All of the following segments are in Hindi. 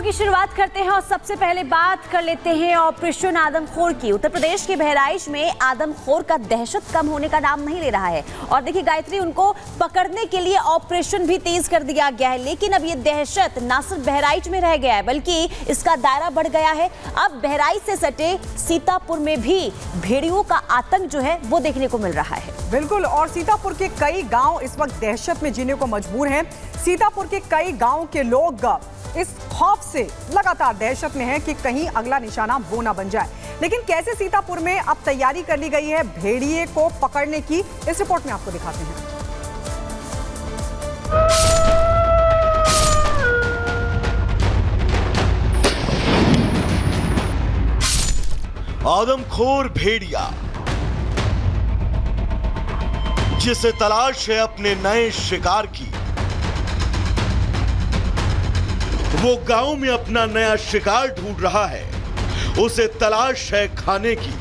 की शुरुआत करते हैं और सबसे पहले बात कर लेते हैं ऑपरेशन आदमखोर की। उत्तर प्रदेश के बहराइच में आदमखोर का दहशत कम होने का नाम नहीं ले रहा है और देखिए गायत्री, उनको पकड़ने के लिए ऑपरेशन भी तेज कर दिया गया है। लेकिन अब ये दहशत न सिर्फ बहराइच में रह गया है बल्कि इसका दायरा बढ़ गया है। अब बहराइच से सटे सीतापुर में भी भेड़ियों का आतंक जो है वो देखने को मिल रहा है। बिल्कुल, और सीतापुर के कई गांव इस वक्त दहशत में जीने को मजबूर हैं। सीतापुर के कई गांव के लोग इस खौफ से लगातार दहशत में हैं कि कहीं अगला निशाना वो ना बन जाए। लेकिन कैसे सीतापुर में अब तैयारी कर ली गई है भेड़िए को पकड़ने की, इस रिपोर्ट में आपको दिखाते हैं। आदमखोर भेड़िया जिसे तलाश है अपने नए शिकार की, वो गांव में अपना नया शिकार ढूंढ रहा है। उसे तलाश है खाने की।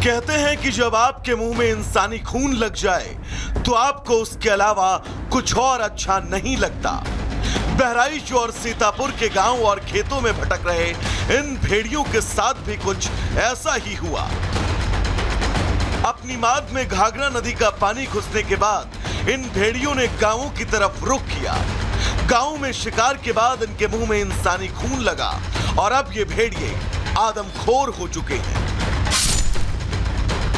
कहते हैं कि जब आपके मुंह में इंसानी खून लग जाए तो आपको उसके अलावा कुछ और अच्छा नहीं लगता। बहराइच और सीतापुर के गांव और खेतों में भटक रहे इन भेड़ियों के साथ भी कुछ ऐसा ही हुआ। अपनी माद में घाघरा नदी का पानी घुसने के बाद इन भेड़ियों ने गांवों की तरफ रुख किया। गांव में शिकार के बाद इनके मुंह में इंसानी खून लगा और अब ये भेड़िए आदमखोर हो चुके हैं।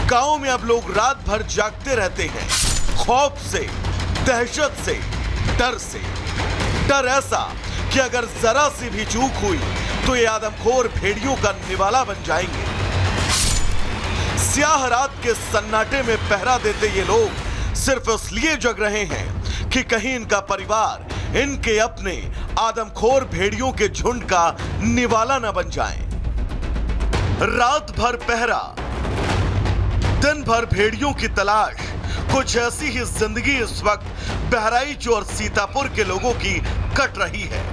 गांव में अब लोग रात भर जागते रहते हैं, खौफ से, दहशत से, डर से। डर ऐसा कि अगर जरा सी भी चूक हुई तो ये आदमखोर भेड़ियों का निवाला बन जाएंगे। स्याह रात के सन्नाटे में पहरा देते ये लोग सिर्फ इसलिए जग रहे हैं कि कहीं इनका परिवार इनके अपने आदमखोर भेड़ियों के झुंड का निवाला न बन जाए। रात भर पहरा, दिन भर भेड़ियों की तलाश, कुछ ऐसी ही जिंदगी इस वक्त बहराइच और सीतापुर के लोगों की कट रही है।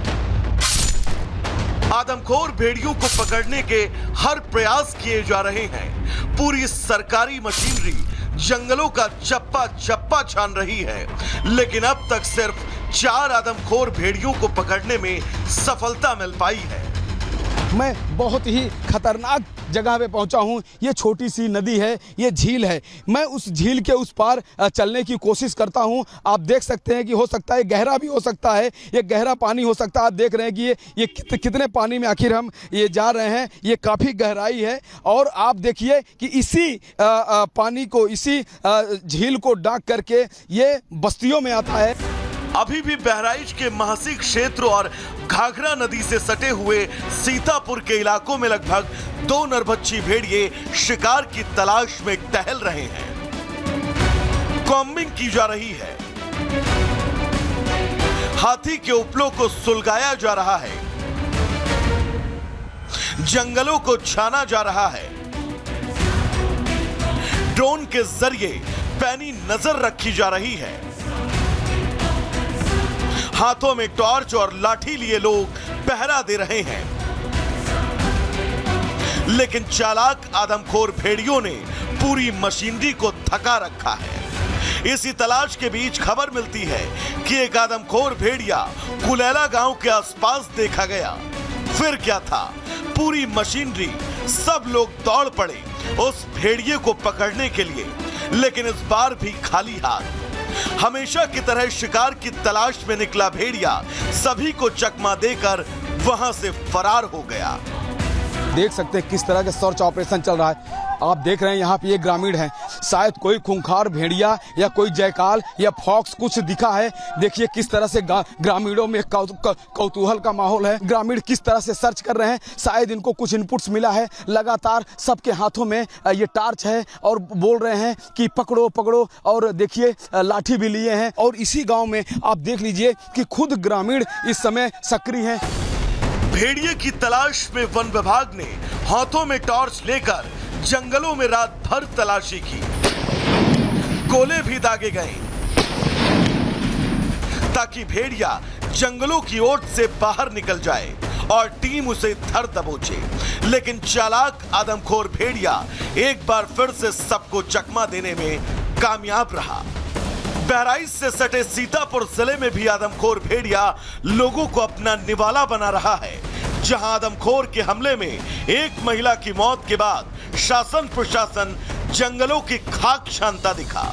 आदमखोर भेड़ियों को पकड़ने के हर प्रयास किए जा रहे हैं। पूरी सरकारी मशीनरी जंगलों का चप्पा चप्पा छान रही है, लेकिन अब तक सिर्फ 4 आदमखोर भेड़ियों को पकड़ने में सफलता मिल पाई है। मैं बहुत ही खतरनाक जगह पे पहुंचा हूं। ये छोटी सी नदी है, ये झील है। मैं उस झील के उस पार चलने की कोशिश करता हूं। आप देख सकते हैं कि हो सकता है गहरा भी हो सकता है, ये गहरा पानी हो सकता है। आप देख रहे हैं कि ये कितने पानी में आखिर हम ये जा रहे हैं। ये काफ़ी गहराई है और आप देखिए कि इसी पानी को, इसी झील को डाक करके ये बस्तियों में आता है। अभी भी बहराइच के महासी क्षेत्र और घाघरा नदी से सटे हुए सीतापुर के इलाकों में लगभग 2 नरभक्षी भेड़िए शिकार की तलाश में टहल रहे हैं। कॉम्बिंग की जा रही है, हाथी के उपलों को सुलगाया जा रहा है, जंगलों को छाना जा रहा है, ड्रोन के जरिए पैनी नजर रखी जा रही है। हाथों में टॉर्च और लाठी लिए लोग पहरा दे रहे हैं, लेकिन चालाक आदमखोर भेड़ियों ने पूरी मशीनरी को थका रखा है। इसी तलाश के बीच खबर मिलती है कि एक आदमखोर भेड़िया कुलैला गांव के आसपास देखा गया। फिर क्या था, पूरी मशीनरी, सब लोग दौड़ पड़े उस भेड़िए को पकड़ने के लिए, लेकिन इस बार भी खाली हाथ। हमेशा की तरह शिकार की तलाश में निकला भेड़िया सभी को चकमा देकर वहां से फरार हो गया। देख सकते हैं किस तरह का सर्च ऑपरेशन चल रहा है। आप देख रहे हैं यहाँ पे ये ग्रामीण हैं, शायद कोई खूंखार भेड़िया या कोई जयकाल या फॉक्स कुछ दिखा है। देखिए किस तरह से ग्रामीणों में कौतूहल का माहौल है। ग्रामीण किस तरह से सर्च कर रहे हैं, शायद इनको कुछ इनपुट्स मिला है। लगातार सबके हाथों में ये टार्च है और बोल रहे हैं कि पकड़ो पकड़ो, और देखिए लाठी भी लिए हैं। और इसी गाँव में आप देख लीजिए कि खुद ग्रामीण इस समय सक्रिय हैं। भेड़िए की तलाश में वन विभाग ने हाथों में टॉर्च लेकर जंगलों में रात भर तलाशी की। गोले भी दागे गए ताकि भेड़िया जंगलों की ओट से बाहर निकल जाए और टीम उसे धर दबोचे। लेकिन चालाक आदमखोर भेड़िया एक बार फिर से सबको चकमा देने में कामयाब रहा। बहराइच से सटे सीतापुर जिले में भी आदमखोर भेड़िया लोगों को अपना निवाला बना रहा है, जहां आदमखोर के हमले में एक महिला की मौत के बाद शासन प्रशासन जंगलों की खाक छानता दिखा।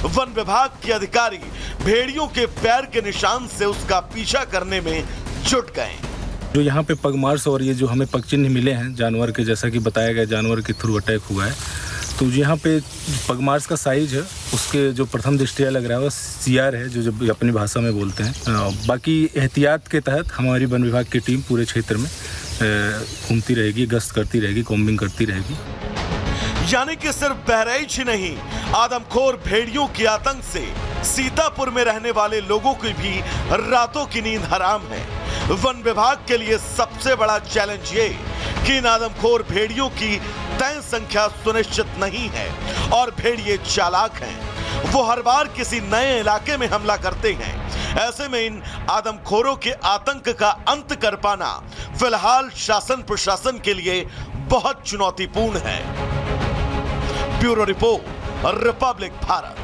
वन विभाग के अधिकारी भेड़ियों के पैर के निशान से उसका पीछा करने में जुट गए। जो यहाँ पे पगमार्स और ये जो हमें पगचिन्ह मिले हैं जानवर के, जैसा कि बताया गया जानवर के थ्रू अटैक हुआ है, तो यहाँ पे पगमार्स का साइज है उसके जो प्रथम दृष्टिया लग रहा है वो CR है, जो अपनी भाषा में बोलते हैं। बाकी एहतियात के तहत हमारी वन विभाग की टीम पूरे क्षेत्र में घूमती रहेगी, गश्त करती रहेगी, कॉम्बिंग करती रहेगी। यानी कि सिर्फ बहराइच ही नहीं, आदमखोर भेड़ियों के आतंक से सीतापुर में रहने वाले लोगों की भी रातों की नींद हराम है। वन विभाग के लिए सबसे बड़ा चैलेंज ये कि इन आदमखोर भेड़ियों की तय संख्या सुनिश्चित नहीं है और भेड़िए चालाक हैं। वो हर बार किसी नए इलाके में हमला करते हैं। ऐसे में इन आदमखोरों के आतंक का अंत कर पाना फिलहाल शासन प्रशासन के लिए बहुत चुनौतीपूर्ण है। Bureau report, Republic Bharat.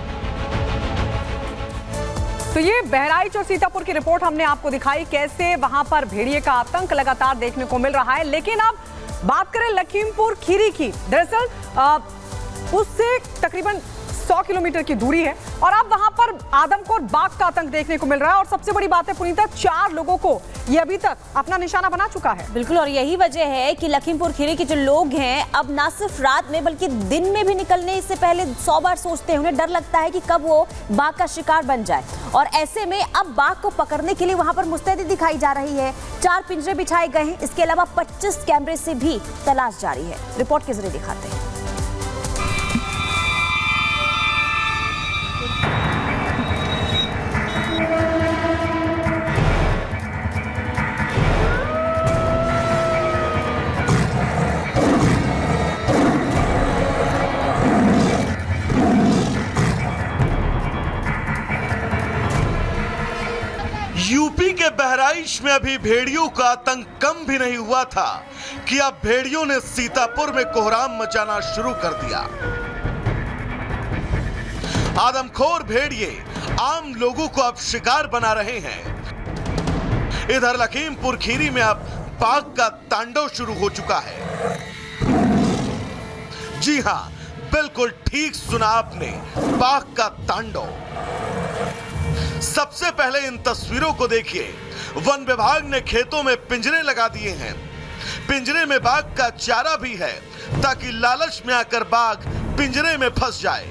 तो ये बहराइच और सीतापुर की रिपोर्ट हमने आपको दिखाई, कैसे वहां पर भेड़िए का आतंक लगातार देखने को मिल रहा है। लेकिन अब बात करें लखीमपुर खीरी की। दरअसल उससे तकरीबन 100 किलोमीटर की दूरी है और अब वहां पर आदमखोर बाघ का आतंक देखने को मिल रहा है। और सबसे बड़ी बात है पुनीता, 4 लोगों को ये अभी तक अपना निशाना बना चुका है। बिल्कुल, और यही वजह है कि लखीमपुर खीरी के जो लोग हैं अब ना सिर्फ रात में बल्कि दिन में भी निकलने से पहले 100 बार सोचते हैं। उन्हें डर लगता है कि कब वो बाघ का शिकार बन जाए। और ऐसे में अब बाघ को पकड़ने के लिए वहां पर मुस्तैदी दिखाई जा रही है। 4 पिंजरे बिछाए गए हैं। इसके अलावा 25 कैमरे से भी तलाश जारी है। रिपोर्ट के जरिए दिखाते हैं। यूपी के बहराइच में अभी भेड़ियों का आतंक कम भी नहीं हुआ था कि अब भेड़ियों ने सीतापुर में कोहराम मचाना शुरू कर दिया। आदमखोर भेड़िए आम लोगों को अब शिकार बना रहे हैं। इधर लखीमपुर खीरी में अब बाघ का तांडव शुरू हो चुका है। जी हां, बिल्कुल ठीक सुना आपने, बाघ का तांडव। सबसे पहले इन तस्वीरों को देखिए। वन विभाग ने खेतों में पिंजरे लगा दिए हैं। पिंजरे में बाघ का चारा भी है ताकि लालच में आकर बाघ पिंजरे में फंस जाए।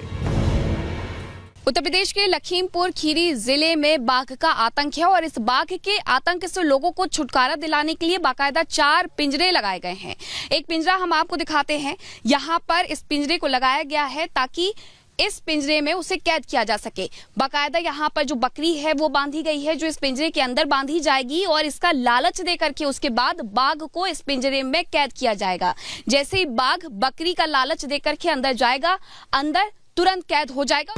उत्तर प्रदेश के लखीमपुर खीरी जिले में बाघ का आतंक है और इस बाघ के आतंक से लोगों को छुटकारा दिलाने के लिए बाकायदा 4 पिंजरे लगाए गए हैं। एक पिंजरा हम आपको दिखाते हैं। यहाँ पर इस पिंजरे को लगाया गया है ताकि इस पिंजरे में उसे कैद किया जा सके। बाकायदा यहाँ पर जो बकरी है वो बांधी गई है जो इस पिंजरे के अंदर बांधी जाएगी और इसका लालच दे करके उसके बाद बाघ को इस पिंजरे में कैद किया जाएगा। जैसे ही बाघ बकरी का लालच दे करके अंदर जाएगा, अंदर तुरंत कैद हो जाएगा।